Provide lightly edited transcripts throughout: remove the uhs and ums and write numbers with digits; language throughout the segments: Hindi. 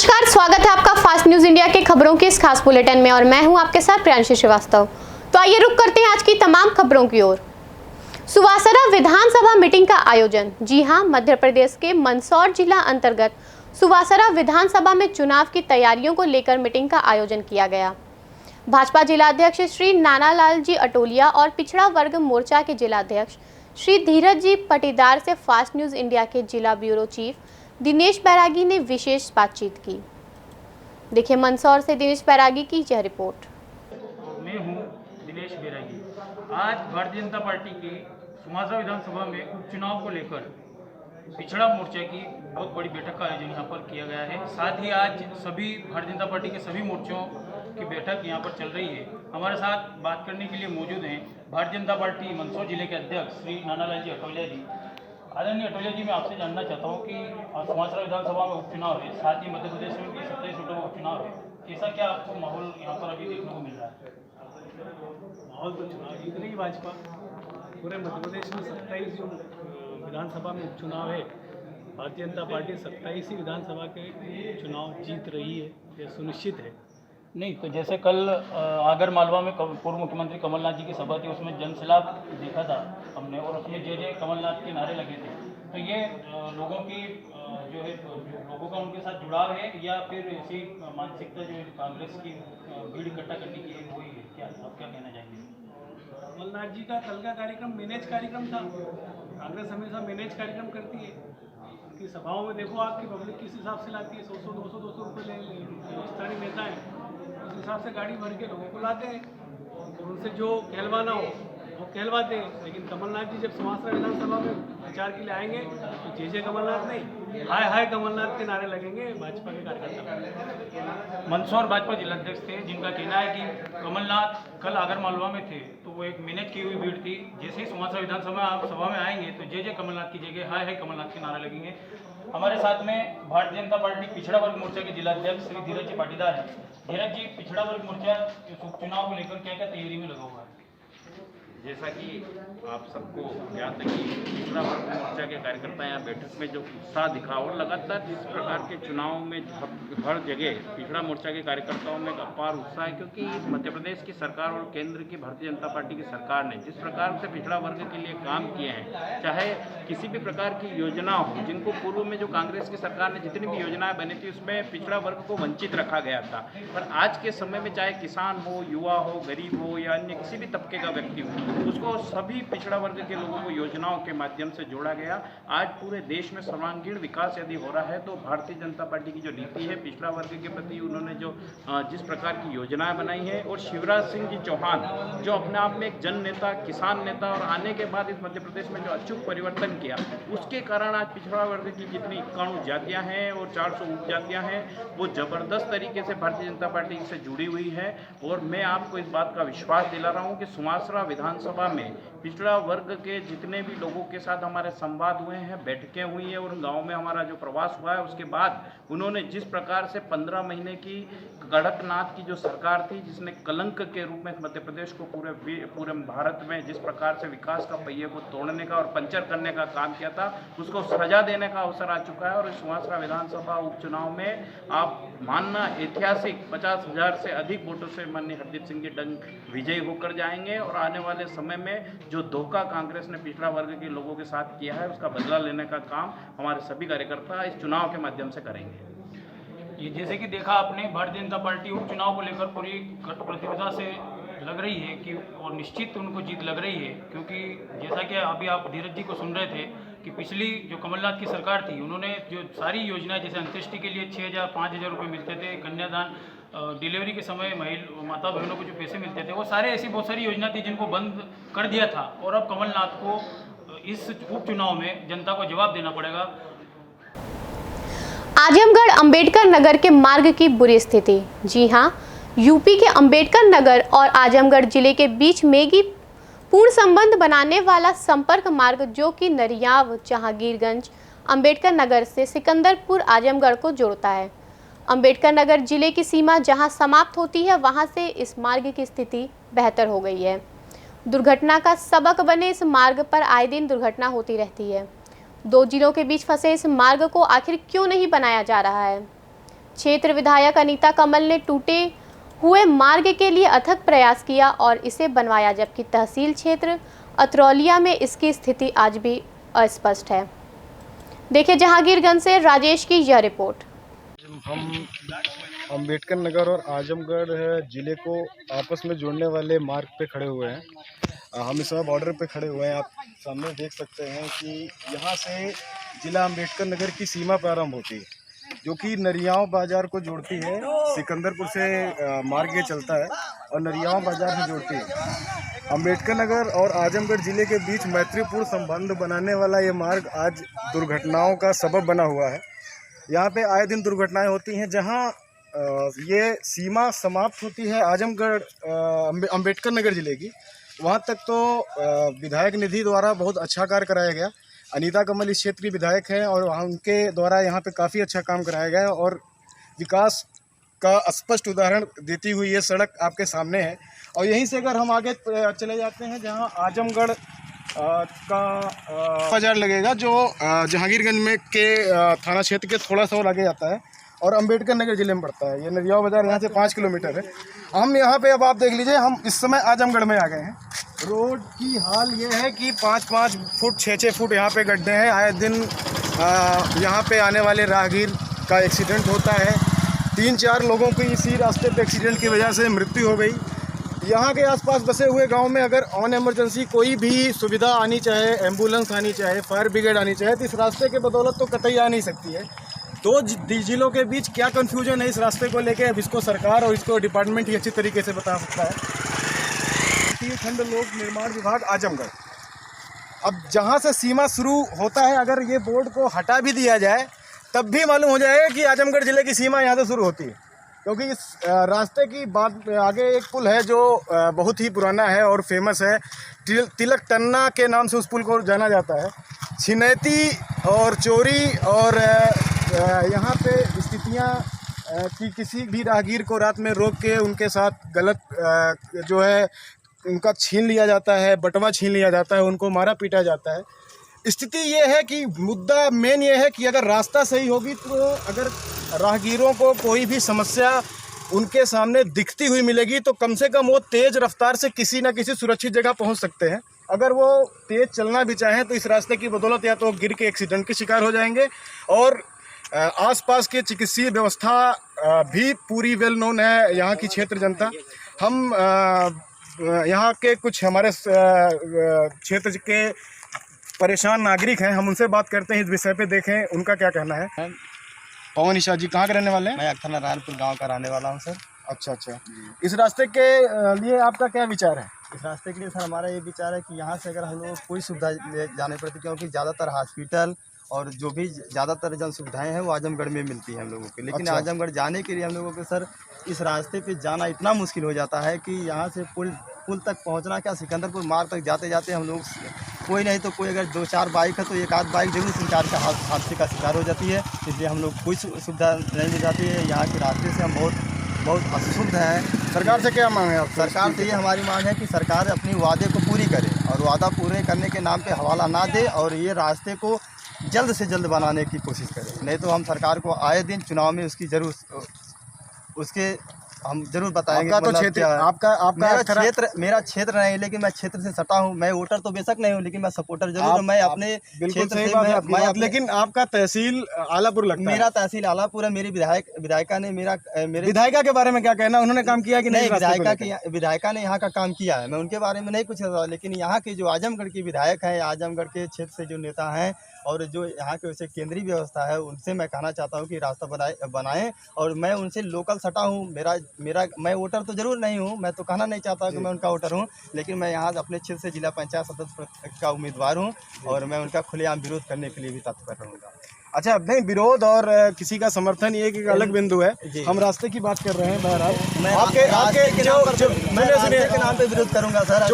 नमस्कार, स्वागत है आपका फास्ट न्यूज इंडिया के खबरों के इस खास बुलेटिन में और मैं हूं आपके साथ प्रियांशी श्रीवास्तव। तो आइए रुक करते हैं आज की तमाम खबरों की ओर। सुवासरा विधानसभा मीटिंग का आयोजन। जी हां, मध्य प्रदेश के मंदसौर जिला अंतर्गत सुवासरा विधानसभा में चुनाव की तैयारियों को लेकर मीटिंग का आयोजन किया गया। भाजपा जिलाध्यक्ष श्री नानालाल जी अटोलिया और पिछड़ा वर्ग मोर्चा के जिलाध्यक्ष श्री धीरज जी पटीदार से फास्ट न्यूज इंडिया के जिला ब्यूरो चीफ दिनेश बैरागी ने विशेष बातचीत की। देखिए मंदसौर से दिनेश बैरागी की यह रिपोर्ट। मैं हूं दिनेश बैरागी। आज भारतीय जनता पार्टी की सुवासरा विधानसभा में उपचुनाव को लेकर पिछड़ा मोर्चा की बहुत बड़ी बैठक का आयोजन यहाँ पर किया गया है। साथ ही आज सभी भारतीय जनता पार्टी के सभी मोर्चों की बैठक यहाँ पर चल रही है। हमारे साथ बात करने के लिए मौजूद हैं भारतीय जनता पार्टी मंदसौर जिले के अध्यक्ष श्री नानालाल जी अटोलिया जी। आदरणीय अटोलिया जी, मैं आपसे जानना चाहता हूँ कि सुवासरा विधानसभा में उपचुनाव है, साथ ही मध्य प्रदेश में भी 27 सीटों में उपचुनाव है। कैसा क्या आपको माहौल यहाँ पर अभी देखने को मिल रहा है? माहौल तो चुनाव जीत रही भाजपा। पूरे मध्य प्रदेश में 27 जो विधानसभा में उपचुनाव है, भारतीय जनता पार्टी 27 ही विधानसभा के चुनाव जीत रही है, यह सुनिश्चित है। नहीं तो जैसे कल आगर मालवा में पूर्व मुख्यमंत्री कमलनाथ जी की सभा थी, उसमें जनसैलाब देखा था हमने और उसमें जय जय कमलनाथ के नारे लगे थे। तो ये लोगों की जो है लोगों का उनके साथ जुड़ाव है या फिर ऐसी मानसिकता जो कांग्रेस की भीड़ इकट्ठा करने की हुई है, क्या आप क्या कहना चाहेंगे? कमलनाथ जी का कल का कार्यक्रम मैनेज कार्यक्रम था। कांग्रेस हमेशा मैनेज कार्यक्रम करती है। उनकी सभाओं में देखो आपकी पब्लिक किस हिसाब से लाती है, 100 200 रुपये ले स्थानीय नेता हैं, उस हिसाब से गाड़ी भर के लोगों को लाते हैं और उनसे जो कहलवाना हो वो कहलवाते हैं। लेकिन कमलनाथ जी जब सुवासरा विधानसभा में प्रचार के लिए आएंगे तो जय कमलनाथ नहीं, हाय हाय कमलनाथ के नारे लगेंगे भाजपा के कार्यकर्ता। मंदसौर भाजपा जिलाध्यक्ष थे जिनका कहना है कि कमलनाथ कल आगर मालवा में थे तो वो एक मैनेज की हुई भीड़ थी। जैसे ही सुवासरा विधानसभा में आएंगे तो जय जय कमलनाथ की जगह हाय हाय कमलनाथ के नारे लगेंगे। हमारे साथ में भारतीय जनता पार्टी पिछड़ा वर्ग मोर्चा के जिलाध्यक्ष श्री धीरज जी पाटीदार है। धीरज जी, पिछड़ा वर्ग मोर्चा उपचुनाव को लेकर क्या क्या तैयारी में लगा हुआ है? जैसा कि आप सबको ज्ञात है कि पिछड़ा वर्ग मोर्चा के कार्यकर्ता यहाँ बैठक में जो उत्साह दिखा और लगातार जिस प्रकार के चुनाव में हर जगह पिछड़ा मोर्चा के कार्यकर्ताओं में एक अपार उत्साह है, क्योंकि इस मध्य प्रदेश की सरकार और केंद्र की भारतीय जनता पार्टी की सरकार ने जिस प्रकार से पिछड़ा वर्ग के लिए काम किए हैं, चाहे किसी भी प्रकार की योजना हो, जिनको पूर्व में जो कांग्रेस की सरकार ने जितनी भी योजनाएं बनी थी उसमें पिछड़ा वर्ग को वंचित रखा गया था, पर आज के समय में चाहे किसान हो, युवा हो, गरीब हो या अन्य किसी भी तबके का व्यक्ति हो, उसको सभी पिछड़ा वर्ग के लोगों को योजनाओं के माध्यम से जोड़ा गया। आज पूरे देश में सर्वांगीण विकास यदि हो रहा है तो भारतीय जनता पार्टी की जो नीति है पिछड़ा वर्ग के प्रति, उन्होंने जो जिस प्रकार की योजनाएं बनाई है, और शिवराज सिंह जी चौहान जो अपने आप में एक जन नेता, किसान नेता और आने के बाद इस मध्य प्रदेश में जो अचूक परिवर्तन किया, उसके कारण आज पिछड़ा वर्ग की जितनी 91 जातियाँ हैं और 400 उपजातियाँ हैं वो जबरदस्त तरीके से भारतीय जनता पार्टी से जुड़ी हुई है। और मैं आपको इस बात का विश्वास दिला रहा हूँ कि सुवासरा विधानसभा में पिछड़ा वर्ग के जितने भी लोगों के साथ हमारे संवाद हुए हैं, बैठकें हुई हैं और गांव में हमारा जो प्रवास हुआ है, उसके बाद उन्होंने जिस प्रकार से 15 महीने की कड़कनाथ की जो सरकार थी जिसने कलंक के रूप में मध्य प्रदेश को पूरे भारत में जिस प्रकार से विकास का पहिए को तोड़ने का और पंचर करने का काम किया था, उसको सजा देने का अवसर आ चुका है। और इस सुवासरा विधानसभा उपचुनाव में आप मानना ऐतिहासिक 50,000 से अधिक वोटों से माननीय हरदीप सिंह जी डंग विजयी होकर जाएंगे और आने वाले समय में जो धोखा कांग्रेस ने पिछड़ा वर्ग के लोगों के साथ किया है उसका बदला लेने का काम हमारे सभी कार्यकर्ता इस चुनाव के माध्यम से करेंगे। ये जैसे कि देखा आपने, भारतीय जनता पार्टी उपचुनाव को लेकर पूरी प्रतिबद्धता से लग रही है कि और निश्चित उनको जीत लग रही है, क्योंकि जैसा कि अभी आप धीरज जी को सुन रहे थे कि पिछली जो कमलनाथ की सरकार थी उन्होंने जो सारी योजनाएं, जैसे अंत्येष्टि के लिए 6,000 5,000 रुपये मिलते थे, कन्यादान, डिलीवरी के समय माता बहनों को जो पैसे मिलते थे, वो सारे ऐसी बहुत सारी योजना थी जिनको बंद कर दिया था। और अब कमलनाथ को इस उपचुनाव में जनता को जवाब देना पड़ेगा। आजमगढ़ अंबेडकर नगर के मार्ग की बुरी स्थिति। जी हां, यूपी के अंबेडकर नगर और आजमगढ़ जिले के बीच मेगी पूर्ण संबंध बनाने वाला संपर्क मार्ग जो कि नरियाव, जहांगीरगंज, अंबेडकर नगर से सिकंदरपुर, आजमगढ़ को जोड़ता है। अंबेडकर नगर जिले की सीमा जहां समाप्त होती है वहां से इस मार्ग की स्थिति बेहतर हो गई है। दुर्घटना का सबक बने इस मार्ग पर आए दिन दुर्घटना होती रहती है। दो जिलों के बीच फंसे इस मार्ग को आखिर क्यों नहीं बनाया जा रहा है? क्षेत्र विधायक अनीता कमल ने टूटे हुए मार्ग के लिए अथक प्रयास किया और इसे बनवाया, जबकि तहसील क्षेत्र अतरौलिया में इसकी स्थिति आज भी अस्पष्ट है। देखिए जहांगीरगंज से राजेश की यह रिपोर्ट। हम अंबेडकर नगर और आजमगढ़ ज़िले को आपस में जोड़ने वाले मार्ग पे खड़े हुए हैं। हम इस समय बॉर्डर पे खड़े हुए हैं। आप सामने देख सकते हैं कि यहाँ से ज़िला अंबेडकर नगर की सीमा प्रारंभ होती है, जो कि नरियाव बाज़ार को जोड़ती है। सिकंदरपुर से मार्ग ये चलता है और नरियाव बाज़ार से जोड़ती है। अंबेडकर नगर और आजमगढ़ ज़िले के बीच मैत्रीपूर्ण संबंध बनाने वाला ये मार्ग आज दुर्घटनाओं का सबब बना हुआ है। यहाँ पे आए दिन दुर्घटनाएं होती हैं। जहाँ ये सीमा समाप्त होती है आजमगढ़ अंबेडकर नगर ज़िले की, वहाँ तक तो विधायक निधि द्वारा बहुत अच्छा कार्य कराया गया। अनीता कमल इस क्षेत्र की विधायक हैं और वहाँ उनके द्वारा यहाँ पे काफ़ी अच्छा काम कराया गया और विकास का स्पष्ट उदाहरण देती हुई ये सड़क आपके सामने है। और यहीं से अगर हम आगे चले जाते हैं, जहाँ आजमगढ़ का बाजार लगेगा, जो जहांगीरगंज में के थाना क्षेत्र के थोड़ा सा और आगे जाता है और अंबेडकर नगर ज़िले में पड़ता है। ये नरियाव बाज़ार यहाँ से 5 किलोमीटर है। हम यहाँ पे अब आप देख लीजिए, हम इस समय आजमगढ़ में आ गए हैं। रोड की हाल ये है कि 5-5 फुट 6-6 फुट यहाँ पे गड्ढे हैं। आए दिन यहाँ पे आने वाले राहगीर का एक्सीडेंट होता है। 3-4 लोगों की इसी रास्ते पे एक्सीडेंट की वजह से मृत्यु हो गई। यहाँ के आसपास बसे हुए गांव में अगर ऑन इमरजेंसी कोई भी सुविधा आनी चाहे, एम्बुलेंस आनी चाहे, फायर ब्रिगेड आनी चाहे, तो इस रास्ते के बदौलत तो कतई आ नहीं सकती है। तो जिलों के बीच क्या कन्फ्यूजन है इस रास्ते को लेके, अब इसको सरकार और इसको डिपार्टमेंट ही अच्छी तरीके से बता सकता है। खंड लोक निर्माण विभाग आजमगढ़, अब जहाँ से सीमा शुरू होता है, अगर ये बोर्ड को हटा भी दिया जाए तब भी मालूम हो जाएगा कि आजमगढ़ ज़िले की सीमा यहाँ से शुरू होती है। क्योंकि इस रास्ते की बात आगे एक पुल है जो बहुत ही पुराना है और फेमस है। तिलक टन्ना के नाम से उस पुल को जाना जाता है। छिनैती और चोरी और यहाँ पे स्थितियाँ कि किसी भी राहगीर को रात में रोक के उनके साथ गलत जो है उनका छीन लिया जाता है, बटवा छीन लिया जाता है, उनको मारा पीटा जाता है। स्थिति ये है कि मुद्दा मेन ये है कि अगर रास्ता सही होगी तो अगर राहगीरों को कोई भी समस्या उनके सामने दिखती हुई मिलेगी तो कम से कम वो तेज़ रफ्तार से किसी न किसी सुरक्षित जगह पहुंच सकते हैं। अगर वो तेज़ चलना भी चाहें तो इस रास्ते की बदौलत या तो गिर के एक्सीडेंट के शिकार हो जाएंगे और आसपास के चिकित्सीय व्यवस्था भी पूरी वेल नोन है यहाँ की क्षेत्र जनता। हम यहाँ के कुछ हमारे क्षेत्र के परेशान नागरिक हैं, हम उनसे बात करते हैं इस विषय पे, देखें उनका क्या कहना है। पवन ईशा जी कहाँ के रहने वाले हैं? मैं अक्सर नारायणपुर गांव का रहने वाला हूं सर। अच्छा। इस रास्ते के लिए आपका क्या विचार है? इस रास्ते के लिए सर हमारा ये विचार है कि यहाँ से अगर हम लोग कोई सुविधा ले जाने पड़ती, क्योंकि ज़्यादातर हॉस्पिटल और जो भी ज़्यादातर जन सुविधाएँ हैं वो आजमगढ़ में मिलती हैं हम लोगों को। लेकिन आजमगढ़ जाने के लिए हम लोगों को सर इस रास्ते पे जाना इतना मुश्किल हो जाता है कि यहाँ से पुल तक पहुँचना, क्या सिकंदरपुर मार्ग तक जाते जाते हम लोग कोई नहीं तो कोई अगर 2-4 बाइक है तो एक आध बाइक जरूर 3-4 का हादसे का शिकार हो जाती है। इसलिए हम लोग कोई सुविधा नहीं मिल जाती है। यहाँ के रास्ते से हम बहुत असुविधा हैं। सरकार से क्या मांग है आप? सरकार से ये हमारी मांग है कि सरकार अपने वादे को पूरी करे और वादा पूरे करने के नाम पे हवाला ना दे और ये रास्ते को जल्द से जल्द बनाने की कोशिश करें। नहीं तो हम सरकार को आए दिन चुनाव में उसके हम जरूर बताएंगे। आपका तो क्षेत्र आपका मेरा क्षेत्र नहीं, लेकिन मैं क्षेत्र से सटा हूँ। मैं वोटर तो बेशक नहीं हूँ, लेकिन मैं सपोर्टर जरूर हूँ। मैं अपने क्षेत्र से लेकिन आपका तहसील आलापुर लगता है। मेरा तहसील आलापुर है। मेरी विधायिका ने मेरे विधायिका के बारे में क्या कहना, उन्होंने काम किया कि नहीं? विधायिका ने यहाँ का काम किया है, मैं उनके बारे में नहीं कुछ, लेकिन यहाँ के जो आजमगढ़ की विधायक है, आजमगढ़ के क्षेत्र से जो नेता हैं और जो यहाँ के वैसे केंद्रीय व्यवस्था है, उनसे मैं कहना चाहता हूँ कि रास्ता बनाएं और मैं उनसे लोकल सटा हूँ। मैं वोटर तो जरूर नहीं हूँ, मैं तो कहना नहीं चाहता कि मैं उनका वोटर हूँ, लेकिन मैं यहाँ अपने क्षेत्र से जिला पंचायत सदस्य का उम्मीदवार हूँ और मैं उनका खुलेआम विरोध करने के लिए भी तत्पर रहूँगा। अच्छा, नहीं विरोध और किसी का समर्थन ये एक अलग बिंदु है। हम रास्ते की बात कर रहे हैं। बहरहाल मैं आपके नाम पे विरोध करूंगा सर।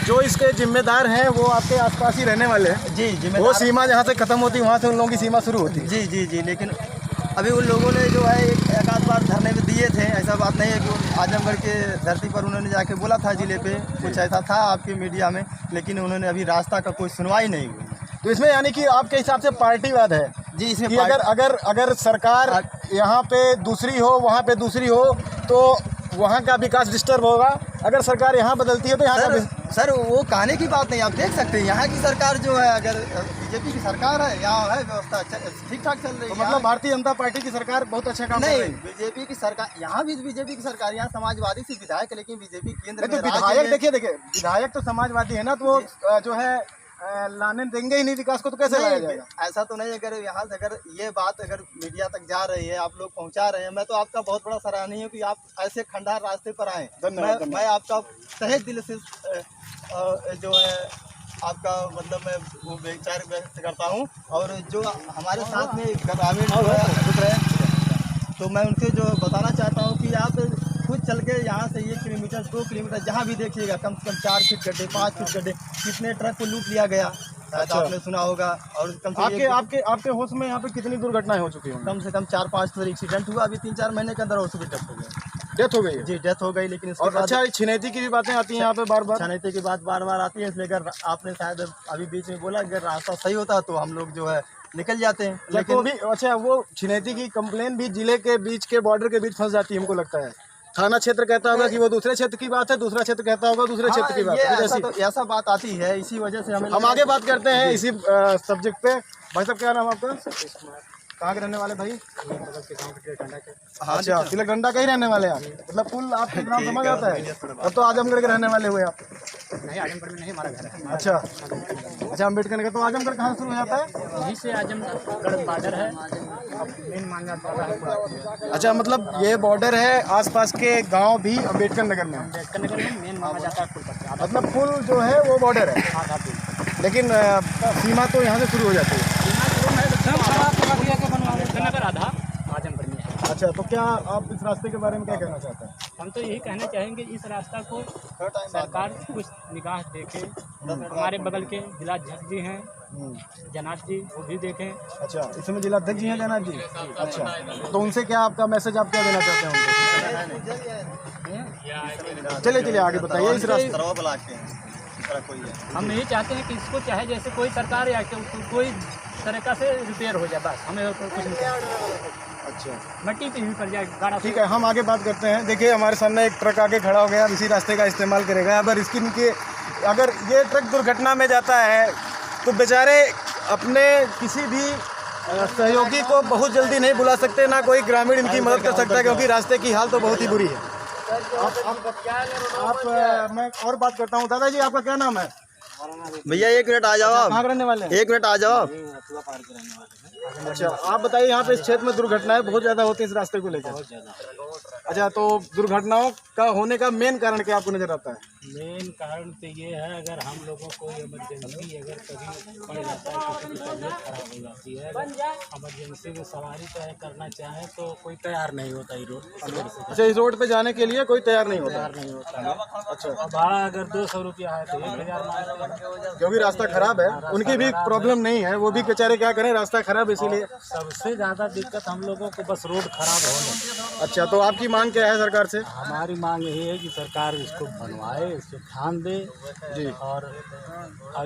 जो इसके जिम्मेदार हैं वो आपके आसपास ही रहने वाले हैं। जी, जिम्मेदार वो सीमा जहाँ से खत्म होती है वहाँ से उन लोगों की सीमा शुरू होती है। जी, लेकिन अभी उन लोगों ने जो है एक आध बार धरने में दिए थे। ऐसा बात नहीं है कि आजमगढ़ के धरती पर उन्होंने जाके बोला था जिले पे, कुछ ऐसा था आपके मीडिया में, लेकिन उन्होंने अभी रास्ता का कोई सुनवाई नहीं हुई। तो इसमें यानी कि आपके हिसाब से पार्टीवाद है जी इसमें कि अगर सरकार यहाँ पे दूसरी हो, वहाँ पे दूसरी हो, तो वहाँ का विकास डिस्टर्ब होगा। अगर सरकार यहाँ बदलती है तो यहाँ का सर वो कहने की बात नहीं, आप देख सकते हैं यहाँ की सरकार जो है, अगर बीजेपी की सरकार है, यहाँ है व्यवस्था ठीक ठाक चल रही है। तो मतलब भारतीय जनता पार्टी की सरकार बहुत अच्छा काम कर रही है। नहीं, बीजेपी की सरकार, यहाँ भी बीजेपी की सरकार, यहाँ समाजवादी से विधायक, लेकिन बीजेपी केंद्र तो में विधायक देखिए विधायक तो समाजवादी है ना, तो वो जो है लाने देंगे ही नहीं विकास को, तो कैसे लाया जाएगा? ऐसा तो नहीं। अगर यहाँ से अगर ये बात अगर मीडिया तक जा रही है, आप लोग पहुँचा रहे हैं, मैं तो आपका बहुत बड़ा सराहनीय हूँ कि आप ऐसे खंडार रास्ते पर आए। मैं आपका तहे दिल से जो है आपका मतलब मैं वो विचार व्यक्त करता हूँ। और जो हमारे साथ में ग्रामीण रुक रहे हैं, तो मैं उनसे जो बताना चाहता हूँ कि आप खुद चल के यहाँ से 1 किलोमीटर 2 किलोमीटर जहाँ भी देखिएगा, कम से कम 4 फीट गड्ढे, 5 फीट गड्ढे, कितने ट्रक को लूट लिया गया, शायद आपने सुना होगा। और कम से आपके होश में यहाँ पे कितनी दुर्घटनाएं हो चुकी हैं? कम से कम 4-5 तो एक्सीडेंट हुआ, अभी 3-4 महीने के अंदर हो चुकी, डेथ हो गई है। जी डेथ हो गई। लेकिन और अच्छा, छिनैती की भी बातें आती हैं यहाँ पे बार बार। छिनैती की बात बार बार आती है, इसलिए अगर आपने शायद अभी बीच में बोला अगर रास्ता सही होता तो हम लोग जो है निकल जाते हैं। लेकिन भी अच्छा, वो छिनैती की कंप्लेन भी जिले के बीच के बॉर्डर के बीच फंस जाती है, हमको लगता है। थाना क्षेत्र कहता होगा कि वो दूसरे क्षेत्र की बात है, दूसरा क्षेत्र कहता होगा दूसरे क्षेत्र की बात है। ऐसा बात आती है, इसी वजह से हम आगे बात करते हैं इसी सब्जेक्ट पे। भाई साहब क्या नाम आपका? कहाँ के रहने वाले भाई? अच्छा, तिलकडंडा का ही रहने वाले आप? मतलब पुल आपके नाम समझ आता है। अब तो आजमगढ़ के रहने वाले हुए आप? नहीं, आजमगढ़ में नहीं, हमारा घर है। अच्छा, अम्बेडकर का तो आजमगढ़ कहाँ शुरू हो जाता है? यहीं से आजमगढ़ बॉर्डर है, मेन माना जाता है। अच्छा, मतलब ये बॉर्डर है, आसपास के गांव भी अम्बेडकर नगर में। अम्बेडकर नगर में मेन माना जाता है पुल पर। मतलब पुल जो है वो बॉर्डर है, लेकिन सीमा तो यहाँ से शुरू हो जाती है। नगर आधा आजमगढ़ में। अच्छा, तो क्या आप इस रास्ते के बारे में क्या कहना चाहते हैं? हम तो यही कहना चाहेंगे इस रास्ता को सरकार कुछ निगाह देखे। हमारे बगल के जिलाध्यक्ष जी हैं जनाब जी, वो भी देखें। अच्छा, इसमें जिलाध्यक्ष जी हैं जनाब जी? अच्छा, तो उनसे क्या आपका मैसेज आप क्या देना चाहते हैं उनको? चलिए आगे बताइए इस रास्ते। हम यही चाहते हैं कि इसको चाहे जैसे कोई सरकार या कोई तरीका से रिपेयर हो जाए, बस हमें कुछ नहीं चाहिए। अच्छा, मट्टी पे भी पड़ जाए गाड़ा। ठीक है, हम आगे बात करते हैं। देखिए हमारे सामने एक ट्रक आगे खड़ा हो गया, इसी रास्ते का इस्तेमाल करेगा। अगर ये ट्रक दुर्घटना में जाता है तो बेचारे अपने किसी भी सहयोगी को बहुत जल्दी नहीं बुला सकते, ना कोई ग्रामीण इनकी मदद कर सकता है, क्योंकि रास्ते की हाल तो बहुत ही बुरी है। मैं और बात करता हूँ। दादाजी आपका क्या नाम है? भैया 1 मिनट आ जाओ आप। कहाँ रहने वाले हैं? 1 मिनट आ जाओ। अच्छा, आप बताइए, यहाँ पे इस क्षेत्र में दुर्घटनाएं बहुत ज़्यादा होती है इस रास्ते को लेकर। अच्छा, तो दुर्घटनाओं का होने का मेन कारण क्या आपको नजर आता है? मेन कारण तो ये है, अगर हम लोगों को इमरजेंसी अगर कभी पड़ जाता है, किसी की तबीयत खराब हो जाती है, इमरजेंसी में सवारी तय करना चाहे तो कोई तैयार नहीं होता ये रोड। अच्छा, इस रोड पे जाने के लिए कोई तैयार नहीं होता? अच्छा, भाड़ा अगर 200 रुपया है तो 1000 मांगते हैं, क्योंकि रास्ता खराब है। उनकी भी प्रॉब्लम नहीं है, वो भी बेचारे क्या करें, रास्ता खराब, इसीलिए। सबसे ज़्यादा दिक्कत हम लोगों को बस रोड खराब होने। अच्छा, तो आपकी मांग क्या है सरकार से? हमारी मांग यही है कि सरकार इसको बनवाए, इसको ध्यान दे जी। और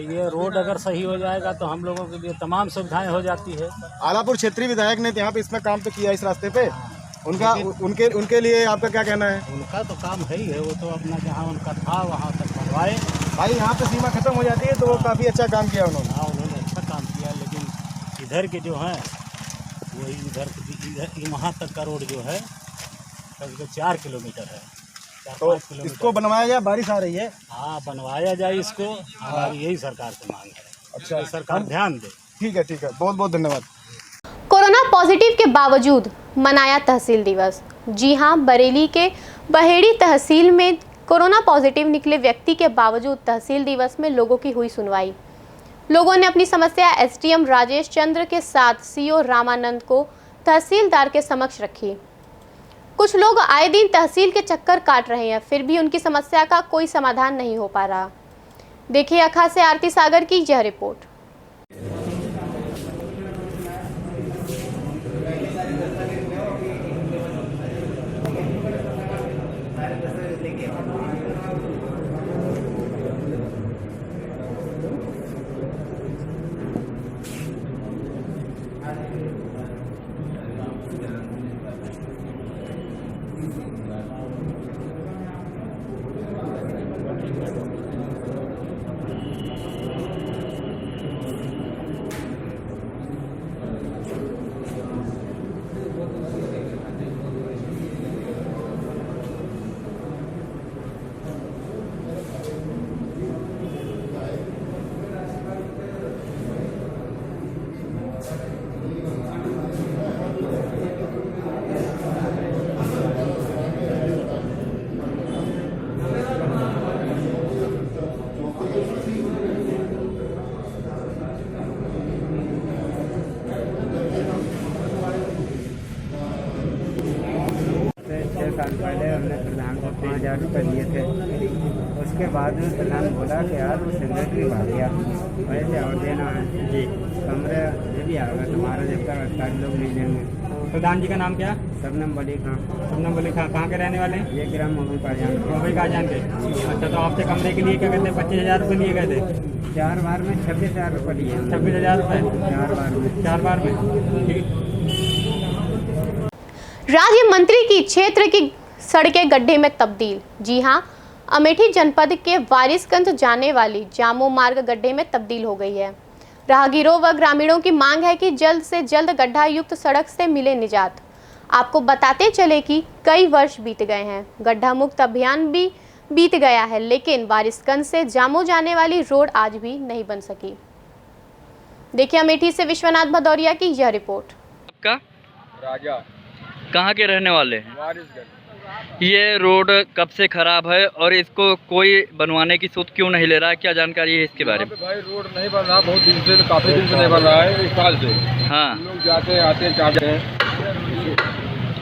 ये रोड अगर सही हो जाएगा तो हम लोगों के लिए तमाम सुविधाएं हो जाती है। आलापुर क्षेत्रीय विधायक ने यहाँ पे इसमें काम तो किया इस रास्ते पे, उनके लिए आपका क्या कहना है? उनका तो काम है ही है, वो तो अपना जहाँ उनका था वहाँ तक बनवाए। भाई यहाँ पे सीमा खत्म हो जाती है, तो वो काफ़ी अच्छा काम किया उन्होंने। हाँ, उन्होंने अच्छा काम किया, लेकिन इधर के जो हैं वही इधर वहाँ तक का रोड जो है करीब 4 किलोमीटर है। तो इसको बनवाया जाए, बारिश आ रही है। हाँ, बनवाया जाए इसको, हमारी यही सरकार से मांग है। अच्छा, सरकार ध्यान दे। ठीक है, बहुत बहुत धन्यवाद। कोरोना पॉजिटिव के बावजूद मनाया तहसील दिवस। जी हां, बरेली के बहेड़ी तहसील में कोरोना पॉजिटिव निकले व्यक्ति के बावजूद तहसील दिवस में लोगों की हुई सुनवाई। लोगों ने अपनी समस्या एसडीएम राजेश चंद्र के साथ सीओ रामानंद को तहसीलदार के समक्ष रखी। कुछ लोग आए दिन तहसील के चक्कर काट रहे हैं, फिर भी उनकी समस्या का कोई समाधान नहीं हो पा रहा। देखिए अखा से आरती सागर की यह रिपोर्ट। 6 साल पहले हमने प्रधान को 5,000 रुपये दिए थे। उसके बाद में प्रधान बोला कि यार वो सेक्रेटरी भाग गया, पैसे और देना है जी, कमरे ये भी आएगा तुम्हारा जब तक अधिकारी लोग नहीं देंगे। प्रधान जी का नाम क्या? शबनम वली खां। शबनम वली खां कहाँ के रहने वाले हैं? ये ग्राम मोहन काजान। मुंबई का जान के। अच्छा, तो आपसे कमरे के लिए क्या कहते हैं 25,000 रुपये लिए गए थे? 4 बार में 26,000 रुपये लिए। 26,000 रुपये 4 बार में। 4 बार में। ठीक। राज्य मंत्री की क्षेत्र की सड़कें गड्ढे में तब्दील। जी हां, अमेठी जनपद के वारिसगंज जाने वाली जामो मार्ग गड्ढे में तब्दील हो गई है। राहगीरों व ग्रामीणों की मांग है कि जल्द से जल्द गड्ढा युक्त सड़क से मिले निजात। आपको बताते चले कि कई वर्ष बीत गए हैं, गड्ढा मुक्त अभियान भी बीत गया है, लेकिन वारिसगंज से जामो जाने वाली रोड आज भी नहीं बन सकी। देखिए अमेठी से विश्वनाथ भदौरिया की यह रिपोर्ट। आपका राजा कहाँ के रहने वाले हैं? वारिसगंज। ये रोड कब से खराब है और इसको कोई बनवाने की सोच क्यों नहीं ले रहा है? क्या जानकारी है इसके बारे में? भाई रोड नहीं बन रहा, बहुत दिन से, काफी दिन से नहीं बन रहा है, 1 साल से। हाँ, लोग जाते आते जाते हैं,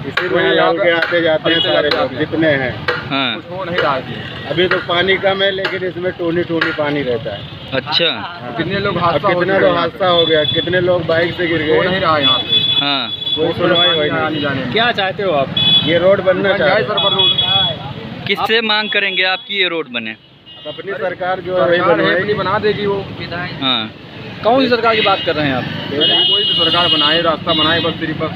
इसी में डाल के आते जाते हैं सारे लोग जितने हैं। हाँ, कुछ हो नहीं रहा है। अभी तो पानी कम है, लेकिन इसमें टोनी टोनी पानी रहता है। अच्छा। कितने लोग अब हादसा कितने लोग हादसा हो गया, कितने लोग बाइक से गिर हो गए। नहीं रहा है यहाँ पे, हाँ, कोई सुनवाई हुई नहीं। जाने में। क्या चाहते हो आप? ये रोड बनना चाहिए। सर पर रोड किससे मांग करेंगे आपकी ये रोड बने? अपनी सरकार जो है वही सरकार है, बनवाएगी। अपनी बना देगी वो। हाँ, कौन सी सरकार की बात कर रहे हैं आप? कोई भी सरकार बनाए, रास्ता बनाए, बस सिर्फ बस।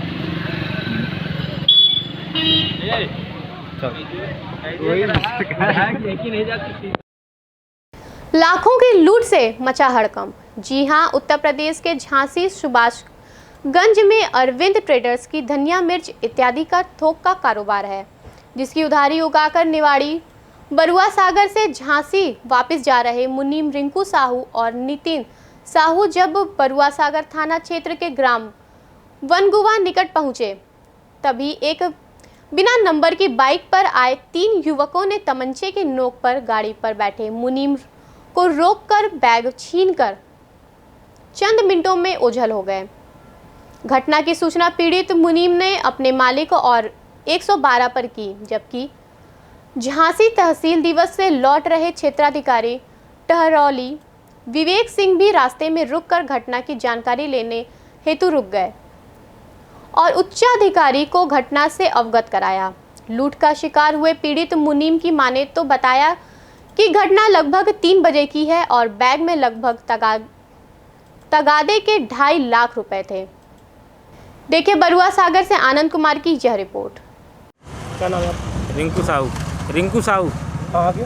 लाखों की लूट से मचा हड़कंप। जी हां, उत्तर प्रदेश के झांसी सुभाषगंज में अरविंद ट्रेडर्स की धनिया मिर्च इत्यादि का थोक का कारोबार है, जिसकी उधारी उगाकर निवाड़ी बरुआ सागर से झांसी वापस जा रहे मुनीम रिंकू साहू और नितिन साहू जब बरुआ सागर थाना क्षेत्र के ग्राम वनगुवा निकट पहुंचे, तभी एक बिना नंबर की बाइक पर आए 3 युवकों ने तमंचे के नोक पर गाड़ी पर बैठे मुनीम को रोककर बैग छीनकर चंद मिनटों में ओझल हो गए। घटना की सूचना पीड़ित मुनीम ने अपने मालिक और 112 पर की, जबकि झांसी तहसील दिवस से लौट रहे क्षेत्राधिकारी टहरौली विवेक सिंह भी रास्ते में रुककर घटना की जानकारी लेने हेतु रुक गए और उच्चाधिकारी को घटना से अवगत कराया। लूट का शिकार हुए पीड़ित मुनीम की माने तो बताया कि घटना लगभग 3 बजे की है और बैग में लगभग तगादे के 2.5 लाख रुपए थे। देखिए बरुआ सागर से आनंद कुमार की यह रिपोर्ट। क्या नाम है आपका? रिंकू साहू। रिंकू साहू कहाँ के?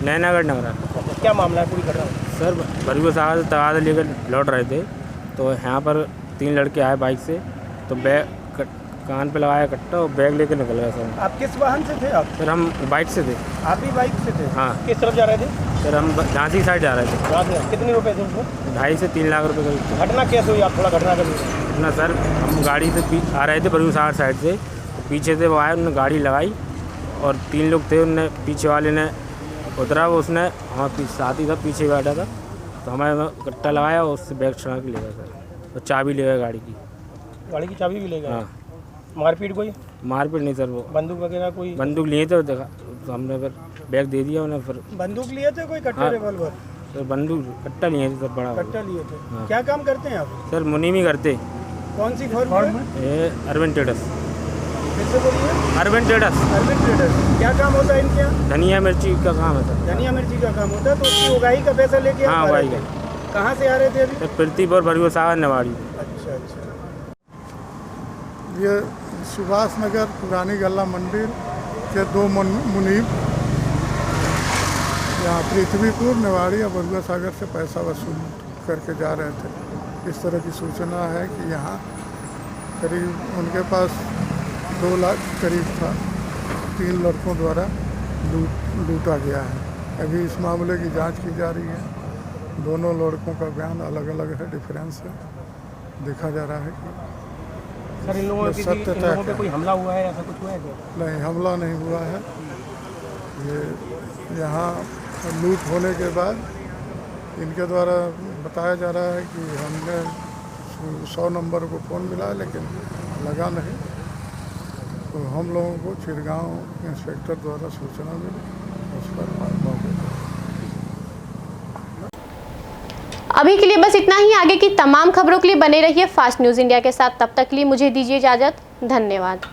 नैनागढ़ नगरा। क्या मामला है पूरी घटना? सर बरुआ सागर से तगादा लेकर लौट रहे थे, तो यहाँ पर 3 लड़के आए बाइक से, तो बैग कान पे लगाया कट्टा और बैग लेकर निकल गया सर। आप किस वाहन से थे? आप सर हम बाइक से थे। आप भी बाइक से थे? हाँ। किस तरफ जा रहे थे? सर हम झांसी साइड जा रहे थे। रात में कितने रुपए थे उसमें? 2.5 से 3 लाख रुपए करीब। घटना कैसे हुई? आप थोड़ा घटना कर ना सर, हम गाड़ी से आ रहे थे बरुआ सागर साइड से, पीछे से वो आए, उन्होंने गाड़ी लगाई और 3 लोग थे, उनने पीछे वाले ने उतरा, वो उसने हमारे साथी था पीछे बैठा था, तो हमें कट्टा लगाया और उससे बैग छुड़ा के ले गया सर, और चाबी ले गया गाड़ी की। गाड़ी की चाबी भी ले गए? हाँ। मारपीट कोई? मारपीट नहीं सर, वो बंदूक वगैरह कोई? बंदूक लिए थे, देखा तो हमने फिर बैग दे दिया उन्हें। फिर बंदूक लिए थे कोई? कट्टे हाँ। रिवॉल्वर? सर बंदूक कट्टा लिए थे सर, बड़ा कट्टा लिए थे। हाँ। क्या काम करते हैं आप? सर मुनीमी करते। कौन सी फर्म? ये अरविंद ट्रेडर्स। फिर से बोलिए। अरविंद ट्रेडर्स। अरविंद ट्रेडर्स। क्या काम होता है इनके यहाँ? धनिया मिर्ची का काम है सर। धनिया मिर्ची का काम होता है, तो उसकी उगाही का पैसा लेके आप हाँ, आ रहे उगाही थे? कहाँ से आ रहे थे अभी? सर प्रीतिपुर बरुआ सागर नवाड़ी। अच्छा अच्छा। ये सुभाष नगर पुरानी गल्ला मंदिर के 2 मुनीब यहाँ पृथ्वीपुर निवाड़ी या बरुआ सागर से पैसा वसूल करके जा रहे थे। इस तरह की सूचना है कि यहाँ करीब उनके पास 2 लाख करीब था, 3 लड़कों द्वारा लूटा गया है। अभी इस मामले की जांच की जा रही है। दोनों लड़कों का बयान अलग अलग है, डिफरेंस है। देखा जा रहा है कि सर इन लोगों पे कोई हमला हुआ है, ऐसा कुछ हुआ है क्या? नहीं, हमला नहीं हुआ है। ये यहाँ लूट होने के बाद इनके द्वारा बताया जा रहा है कि हमने 100 नंबर को फ़ोन मिला लेकिन लगा नहीं, तो हम लोगों को चिरगांव इंस्पेक्टर द्वारा सूचना मिली, उस पर मौके पर। अभी के लिए बस इतना ही। आगे की तमाम खबरों के लिए बने रहिए फास्ट न्यूज़ इंडिया के साथ। तब तक के लिए मुझे दीजिए इजाज़त। धन्यवाद।